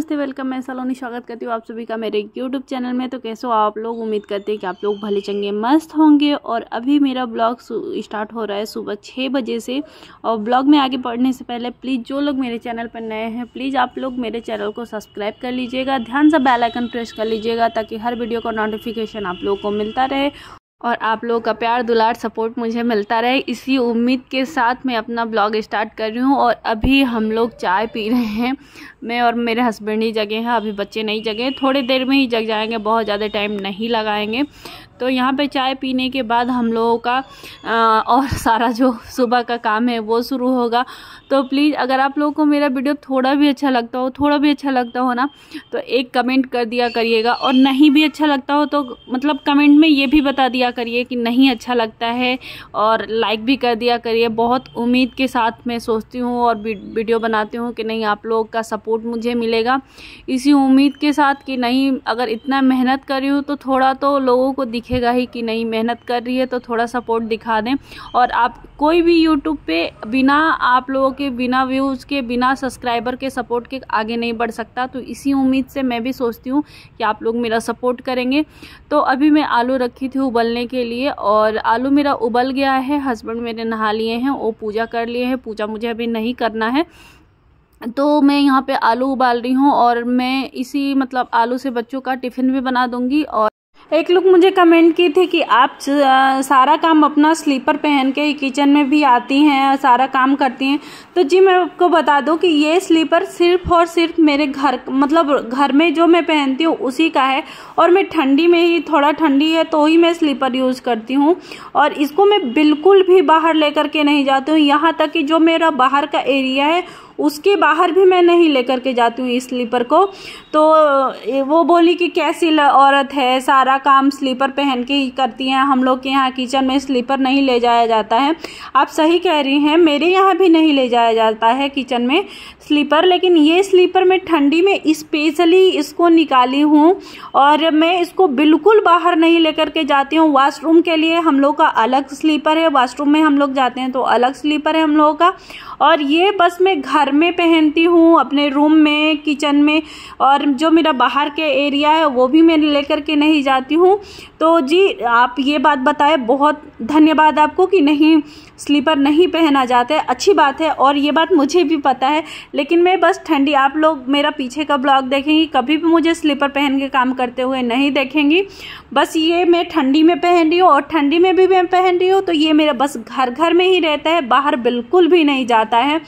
नमस्ते, वेलकम। मैं सलोनी स्वागत करती हूँ आप सभी का मेरे यूट्यूब चैनल में। तो कैसे हो आप लोग? उम्मीद करते हैं कि आप लोग भले चंगे मस्त होंगे। और अभी मेरा ब्लॉग स्टार्ट हो रहा है सुबह 6 बजे से। और ब्लॉग में आगे बढ़ने से पहले प्लीज़ जो लोग मेरे चैनल पर नए हैं प्लीज़ आप लोग मेरे चैनल को सब्सक्राइब कर लीजिएगा, ध्यान से बेल आइकन प्रेस कर लीजिएगा ताकि हर वीडियो का नोटिफिकेशन आप लोगों को मिलता रहे और आप लोगों का प्यार दुलार सपोर्ट मुझे मिलता रहे। इसी उम्मीद के साथ मैं अपना ब्लॉग स्टार्ट कर रही हूँ। और अभी हम लोग चाय पी रहे हैं, मैं और मेरे हस्बैंड ही जगे हैं, अभी बच्चे नहीं जगे, थोड़ी देर में ही जग जाएंगे, बहुत ज़्यादा टाइम नहीं लगाएंगे। तो यहाँ पे चाय पीने के बाद हम लोगों का और सारा जो सुबह का काम है वो शुरू होगा। तो प्लीज़ अगर आप लोगों को मेरा वीडियो थोड़ा भी अच्छा लगता हो ना, तो एक कमेंट कर दिया करिएगा। और नहीं भी अच्छा लगता हो तो मतलब कमेंट में ये भी बता दिया करिए कि नहीं अच्छा लगता है, और लाइक भी कर दिया करिए। बहुत उम्मीद के साथ मैं सोचती हूँ और वीडियो बनाती हूँ कि नहीं आप लोगों का सपोर्ट मुझे मिलेगा, इसी उम्मीद के साथ कि नहीं अगर इतना मेहनत कर रही हूँ तो थोड़ा तो लोगों को दिखेगा ही कि नहीं मेहनत कर रही है, तो थोड़ा सपोर्ट दिखा दें। और आप कोई भी यूट्यूब पे बिना आप लोगों के, बिना व्यूज़ के, बिना सब्सक्राइबर के सपोर्ट के आगे नहीं बढ़ सकता। तो इसी उम्मीद से मैं भी सोचती हूँ कि आप लोग मेरा सपोर्ट करेंगे। तो अभी मैं आलू रखी थी उबलने के लिए और आलू मेरा उबल गया है। हस्बैंड मेरे नहा लिए हैं, वो पूजा कर लिए हैं। पूजा मुझे अभी नहीं करना है, तो मैं यहाँ पे आलू उबाल रही हूँ और मैं इसी मतलब आलू से बच्चों का टिफ़िन भी बना दूँगी। और एक लोग मुझे कमेंट की थी कि आप सारा काम अपना स्लीपर पहन के किचन में भी आती हैं, सारा काम करती हैं। तो जी मैं आपको बता दूं कि ये स्लीपर सिर्फ और सिर्फ मेरे घर मतलब घर में जो मैं पहनती हूँ उसी का है। और मैं ठंडी में ही, थोड़ा ठंडी है तो ही मैं स्लीपर यूज़ करती हूँ। और इसको मैं बिल्कुल भी बाहर लेकर के नहीं जाती हूँ, यहाँ तक कि जो मेरा बाहर का एरिया है उसके बाहर भी मैं नहीं लेकर के जाती हूँ इस स्लीपर को। तो वो बोली कि कैसी औरत है, सारा काम स्लीपर पहन के ही करती हैं, हम लोग के यहाँ किचन में स्लीपर नहीं ले जाया जाता है। आप सही कह रही हैं, मेरे यहाँ भी नहीं ले जाया जाता है किचन में स्लीपर, लेकिन ये स्लीपर मैं ठंडी में स्पेशली इसको निकाली हूँ और मैं इसको बिल्कुल बाहर नहीं लेकर के जाती हूँ। वॉशरूम के लिए हम लोग का अलग स्लीपर है, वॉशरूम में हम लोग जाते हैं तो अलग स्लीपर है हम लोगों का। और ये बस मैं घर में पहनती हूँ, अपने रूम में, किचन में, और जो मेरा बाहर के एरिया है वो भी मैं लेकर के नहीं जाती हूँ। तो जी आप ये बात बताए, बहुत धन्यवाद आपको कि नहीं स्लीपर नहीं पहना जाता है, अच्छी बात है। और ये बात मुझे भी पता है, लेकिन मैं बस ठंडी, आप लोग मेरा पीछे का ब्लॉग देखेंगी कभी भी मुझे स्लीपर पहन के काम करते हुए नहीं देखेंगी। बस ये मैं ठंडी में पहन रही हूँ और ठंडी में भी मैं पहन रही हूँ, तो ये मेरा बस घर में ही रहता है, बाहर बिल्कुल भी नहीं जाता है।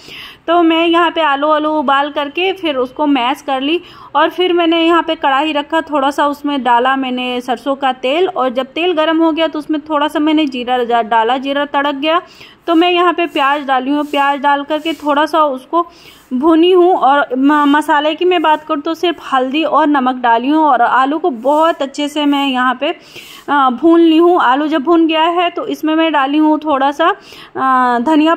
तो मैं यहाँ पे आलू उबाल करके फिर उसको मैश कर ली। और फिर मैंने यहाँ पे कढ़ाई रखा, थोड़ा सा उसमें डाला मैंने सरसों का तेल, और जब तेल गर्म हो गया तो उसमें थोड़ा सा मैंने जीरा डाला, जीरा तड़क गया तो मैं यहाँ पे प्याज डाली हूँ। प्याज डाल करके थोड़ा सा उसको भुनी हूँ। और मसाले की मैं बात करूँ तो सिर्फ हल्दी और नमक डाली हूँ और आलू को बहुत अच्छे से मैं यहाँ पे भून ली हूँ। आलू जब भून गया है तो इसमें मैं डाली हूँ थोड़ा सा धनिया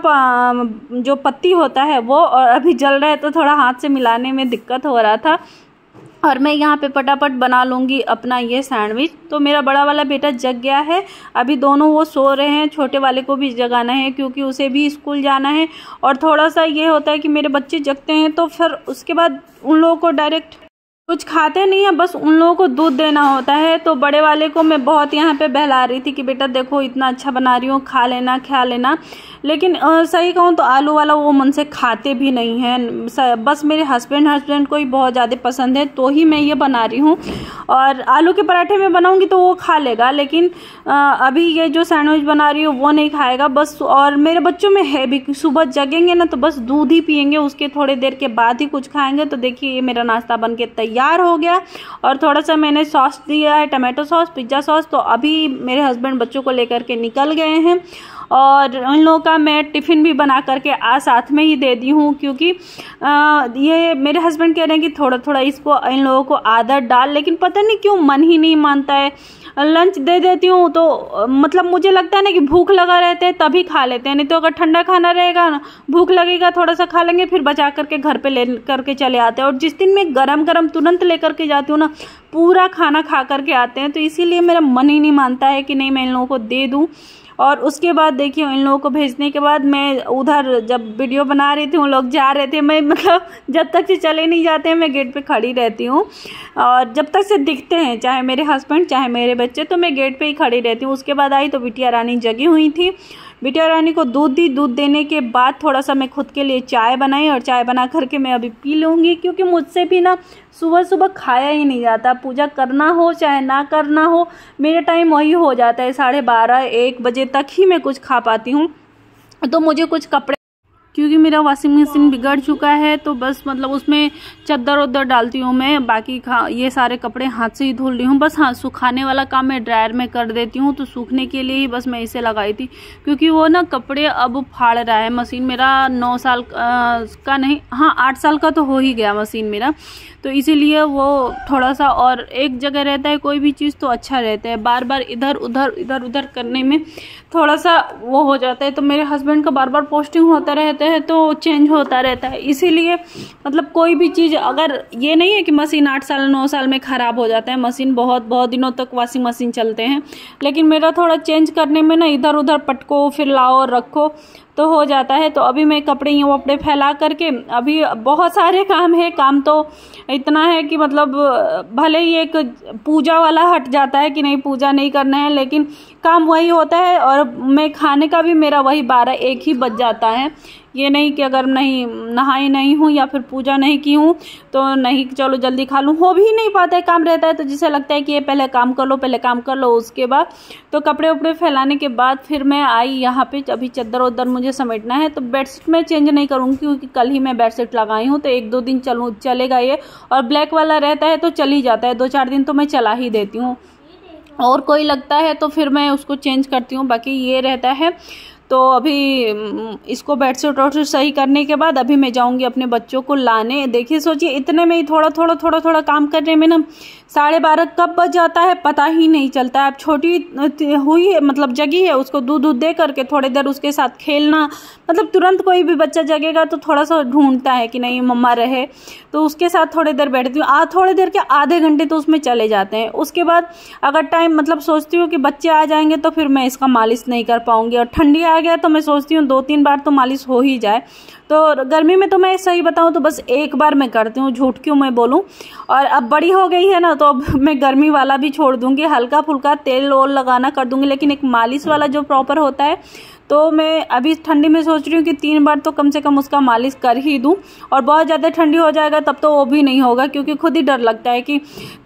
जो पत्ती होता है वो, और अभी जल रहा है तो थोड़ा हाथ से मिलाने में दिक्कत हो रहा था। और मैं यहाँ पे फटाफट बना लूँगी अपना ये सैंडविच। तो मेरा बड़ा वाला बेटा जग गया है, अभी दोनों वो सो रहे हैं, छोटे वाले को भी जगाना है क्योंकि उसे भी स्कूल जाना है। और थोड़ा सा ये होता है कि मेरे बच्चे जगते हैं तो फिर उसके बाद उन लोगों को डायरेक्ट कुछ खाते नहीं है, बस उन लोगों को दूध देना होता है। तो बड़े वाले को मैं बहुत यहाँ पे बहला रही थी कि बेटा देखो इतना अच्छा बना रही हूँ, खा लेना। लेकिन सही कहूँ तो आलू वाला वो मन से खाते भी नहीं हैं। बस मेरे हस्बैंड को ही बहुत ज़्यादा पसंद है तो ही मैं ये बना रही हूँ। और आलू के पराठे में बनाऊँगी तो वो खा लेगा, लेकिन अभी ये जो सैंडविच बना रही हूँ वो नहीं खाएगा बस। और मेरे बच्चों में है भी, सुबह जगेंगे ना तो बस दूध ही पियेंगे, उसके थोड़ी देर के बाद ही कुछ खाएंगे। तो देखिए ये मेरा नाश्ता बन के तैयार हो गया। और थोड़ा सा मैंने सॉस दिया है, टमाटो सॉस, पिज्ज़ा सॉस। तो अभी मेरे हस्बैंड बच्चों को लेकर के निकल गए हैं और उन लोगों का मैं टिफ़िन भी बना करके साथ में ही दे दी हूँ, क्योंकि ये मेरे हस्बैंड कह रहे हैं कि थोड़ा थोड़ा इसको इन लोगों को आदत डाल, लेकिन पता नहीं क्यों मन ही नहीं मानता है। लंच दे देती हूँ तो मतलब मुझे लगता है ना कि भूख लगा रहते हैं तभी खा लेते हैं, नहीं तो अगर ठंडा खाना रहेगा ना, भूख लगेगा थोड़ा सा खा लेंगे, फिर बचा करके घर पे ले करके चले आते हैं। और जिस दिन मैं गरम तुरंत लेकर के जाती हूँ ना, पूरा खाना खा करके आते हैं। तो इसीलिए मेरा मन ही नहीं मानता है कि नहीं मैं इन लोगों को दे दूँ। और उसके बाद देखिए इन लोगों को भेजने के बाद मैं उधर जब वीडियो बना रही थी, उन लोग जा रहे थे, मैं मतलब जब तक से चले नहीं जाते हैं मैं गेट पे खड़ी रहती हूँ, और जब तक से दिखते हैं चाहे मेरे हस्बैंड चाहे मेरे बच्चे, तो मैं गेट पे ही खड़ी रहती हूँ। उसके बाद आई तो बिटिया रानी जगी हुई थी, बिटिया रानी को दूध दी। दूध देने के बाद थोड़ा सा मैं खुद के लिए चाय बनाई, और चाय बना करके मैं अभी पी लूँगी, क्योंकि मुझसे भी ना सुबह सुबह खाया ही नहीं जाता। पूजा करना हो चाहे ना करना हो, मेरा टाइम वही हो जाता है 12:30-1 बजे तक ही मैं कुछ खा पाती हूँ। तो मुझे कुछ कपड़े, क्योंकि मेरा वॉशिंग मशीन बिगड़ चुका है, तो बस मतलब उसमें चद्दर उद्दर डालती हूँ मैं, बाकी ये सारे कपड़े हाथ से ही धुल रही हूँ। बस हाँ, सुखाने वाला काम मैं ड्रायर में कर देती हूँ, तो सूखने के लिए ही बस मैं इसे लगाई थी, क्योंकि वो ना कपड़े अब फाड़ रहा है। मशीन मेरा 9 साल का नहीं, हाँ 8 साल का तो हो ही गया मशीन मेरा, तो इसीलिए वो थोड़ा सा, और एक जगह रहता है कोई भी चीज़ तो अच्छा रहता है, बार बार इधर उधर करने में थोड़ा सा वो हो जाता है। तो मेरे हस्बैंड का बार बार पोस्टिंग होता रहता है, तो चेंज होता रहता है, इसीलिए मतलब कोई भी चीज़, अगर ये नहीं है कि मशीन 8 साल 9 साल में ख़राब हो जाता है, मशीन बहुत दिनों तक वॉशिंग मशीन चलते हैं, लेकिन मेरा थोड़ा चेंज करने में ना इधर उधर पटको फिर लाओ रखो तो हो जाता है। तो अभी मैं कपड़े ये वपड़े फैला करके, अभी बहुत सारे काम है, काम तो इतना है कि मतलब भले ही एक पूजा वाला हट जाता है कि नहीं पूजा नहीं करना है, लेकिन काम वही होता है, और मैं खाने का भी मेरा वही 12-1 ही बज जाता है। ये नहीं कि अगर नहीं नहाई नहीं हूँ या फिर पूजा नहीं की हूँ तो नहीं चलो जल्दी खा लूँ, हो भी नहीं पाता है, काम रहता है, तो जिसे लगता है कि ये पहले काम कर लो उसके बाद। तो कपड़े उपड़े फैलाने के बाद फिर मैं आई यहाँ पे, अभी चद्दर उद्दर मुझे समेटना है। तो बेडशीट मैं चेंज नहीं करूँगी, क्योंकि कल ही मैं बेडशीट लगाई हूँ, तो 1-2 दिन चलेगा ये, और ब्लैक वाला रहता है तो चल ही जाता है, 2-4 दिन तो मैं चला ही देती हूँ, और कोई लगता है तो फिर मैं उसको चेंज करती हूँ, बाकी ये रहता है। तो अभी इसको बेडशीट वोडशीट सही करने के बाद अभी मैं जाऊंगी अपने बच्चों को लाने। देखिए सोचिए इतने में ही थोड़ा काम करने में ना 12:30 कब बज जाता है पता ही नहीं चलता है। अब छोटी हुई है, मतलब जगी है, उसको दूध दे करके थोड़ी देर उसके साथ खेलना, मतलब तुरंत कोई भी बच्चा जगेगा तो थोड़ा सा ढूंढता है कि नहीं मम्मा रहे, तो उसके साथ थोड़ी देर बैठती हूँ। थोड़ी देर के आधे घंटे तो उसमें चले जाते हैं। उसके बाद अगर टाइम मतलब सोचती हूँ कि बच्चे आ जाएंगे तो फिर मैं इसका मालिश नहीं कर पाऊंगी, और ठंडी आ गया तो मैं सोचती हूँ 2-3 बार तो मालिश हो ही जाए। तो गर्मी में तो मैं सही बताऊं तो बस 1 बार मैं करती हूँ, झूठ क्यों मैं बोलूं। और अब बड़ी हो गई है ना, तो अब मैं गर्मी वाला भी छोड़ दूंगी, हल्का फुल्का तेल ओल लगाना कर दूंगी, लेकिन एक मालिश वाला जो प्रॉपर होता है तो मैं अभी ठंडी में सोच रही हूँ कि 3 बार तो कम से कम उसका मालिश कर ही दूं। और बहुत ज़्यादा ठंडी हो जाएगा तब तो वो भी नहीं होगा, क्योंकि खुद ही डर लगता है कि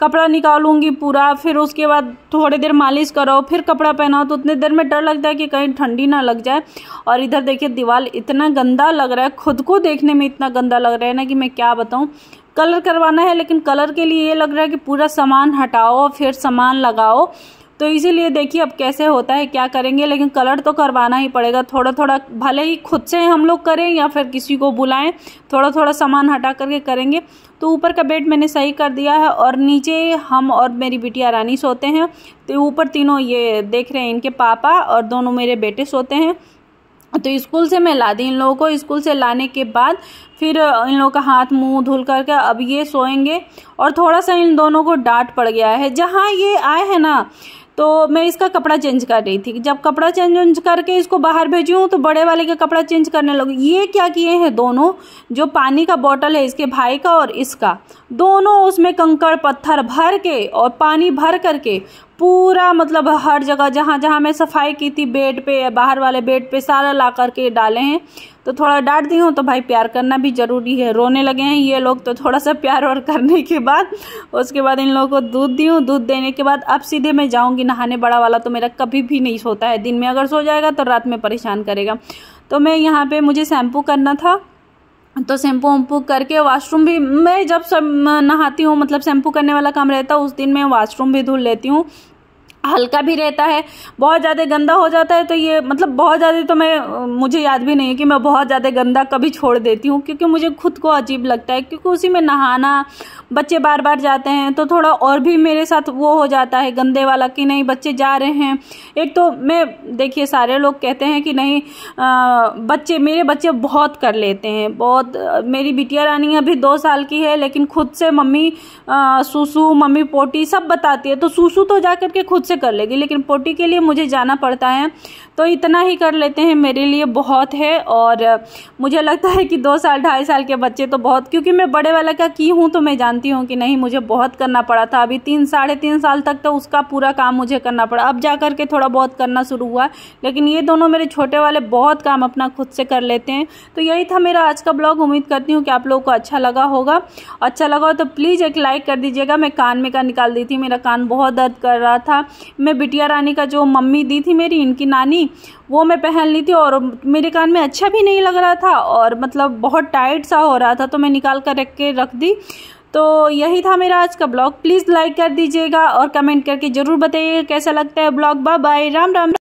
कपड़ा निकालूंगी पूरा, फिर उसके बाद थोड़ी देर मालिश करो, फिर कपड़ा पहनाओ, तो उतनी देर में डर लगता है कि कहीं ठंडी ना लग जाए। और इधर देखिए दीवार इतना गंदा लग रहा है, खुद को देखने में इतना गंदा लग रहा है ना कि मैं क्या बताऊँ। कलर करवाना है, लेकिन कलर के लिए ये लग रहा है कि पूरा सामान हटाओ फिर सामान लगाओ, तो इसीलिए देखिए अब कैसे होता है, क्या करेंगे, लेकिन कलर तो करवाना ही पड़ेगा। थोड़ा भले ही खुद से हम लोग करें या फिर किसी को बुलाएं, थोड़ा सामान हटा करके करेंगे। तो ऊपर का बेड मैंने सही कर दिया है, और नीचे हम और मेरी बिटिया रानी सोते हैं। तो ऊपर तीनों ये देख रहे हैं इनके पापा और दोनों मेरे बेटे सोते हैं। तो स्कूल से मैं ला दी इन लोगों को, स्कूल से लाने के बाद फिर इन लोगों का हाथ मुंह धुल करके अब ये सोएंगे। और थोड़ा सा इन दोनों को डांट पड़ गया है, जहाँ ये आए हैं ना तो मैं इसका कपड़ा चेंज कर रही थी। जब कपड़ा चेंज करके इसको बाहर भेजी हूँ तो बड़े वाले का कपड़ा चेंज करने लगी। ये क्या किए हैं दोनों, जो पानी का बोतल है इसके भाई का और इसका, दोनों उसमें कंकड़ पत्थर भर के और पानी भर करके पूरा मतलब हर जगह जहाँ जहाँ मैं सफाई की थी बेड पे, बाहर वाले बेड पे सारा ला करके डाले हैं। तो थोड़ा डांट दी हूँ, तो भाई प्यार करना भी जरूरी है। रोने लगे हैं ये लोग, तो थोड़ा सा प्यार और करने के बाद उसके बाद इन लोगों को दूध दी हूँ। दूध देने के बाद अब सीधे मैं जाऊँगी नहाने। बड़ा वाला तो मेरा कभी भी नहीं सोता है, दिन में अगर सो जाएगा तो रात में परेशान करेगा। तो मैं यहाँ पे मुझे शैम्पू करना था, तो शैम्पू वैम्पू करके वॉशरूम भी मैं जब सब नहाती हूँ, मतलब शैम्पू करने वाला काम रहता है उस दिन मैं वॉशरूम भी धुल लेती हूँ। हल्का भी रहता है, बहुत ज़्यादा गंदा हो जाता है तो ये मतलब बहुत ज़्यादा तो मुझे याद भी नहीं है कि मैं बहुत ज़्यादा गंदा कभी छोड़ देती हूँ, क्योंकि मुझे खुद को अजीब लगता है, क्योंकि उसी में नहाना, बच्चे बार बार जाते हैं तो थोड़ा और भी मेरे साथ वो हो जाता है गंदे वाला कि नहीं बच्चे जा रहे हैं। एक तो मैं देखिए सारे लोग कहते हैं कि नहीं मेरे बच्चे बहुत कर लेते हैं, बहुत। मेरी बिटिया रानी अभी 2 साल की है, लेकिन खुद से मम्मी सूसू मम्मी पोटी सब बताती है, तो सूसू तो जा करके खुद से कर लेगी, लेकिन पोटी के लिए मुझे जाना पड़ता है, तो इतना ही कर लेते हैं मेरे लिए बहुत है। और मुझे लगता है कि 2 साल 2.5 साल के बच्चे तो बहुत, क्योंकि मैं बड़े वाला का की हूँ तो मैं जानती हूँ कि नहीं मुझे बहुत करना पड़ा था। अभी 3-3.5 साल तक तो उसका पूरा काम मुझे करना पड़ा, अब जा कर के थोड़ा बहुत करना शुरू हुआ, लेकिन ये दोनों मेरे छोटे वाले बहुत काम अपना खुद से कर लेते हैं। तो यही था मेरा आज का ब्लॉग। उम्मीद करती हूँ कि आप लोगों को अच्छा लगा होगा। अच्छा लगा हो तो प्लीज़ एक लाइक कर दीजिएगा। मैं कान में का निकाल दी थी, मेरा कान बहुत दर्द कर रहा था। मैं बिटिया रानी का जो मम्मी दी थी मेरी, इनकी नानी, वो मैं पहन ली थी और मेरे कान में अच्छा भी नहीं लग रहा था और मतलब बहुत टाइट सा हो रहा था, तो मैं निकाल कर रख दी। तो यही था मेरा आज का ब्लॉग। प्लीज़ लाइक कर दीजिएगा और कमेंट करके ज़रूर बताइएगा कैसा लगता है blog. Bye bye, Ram Ram.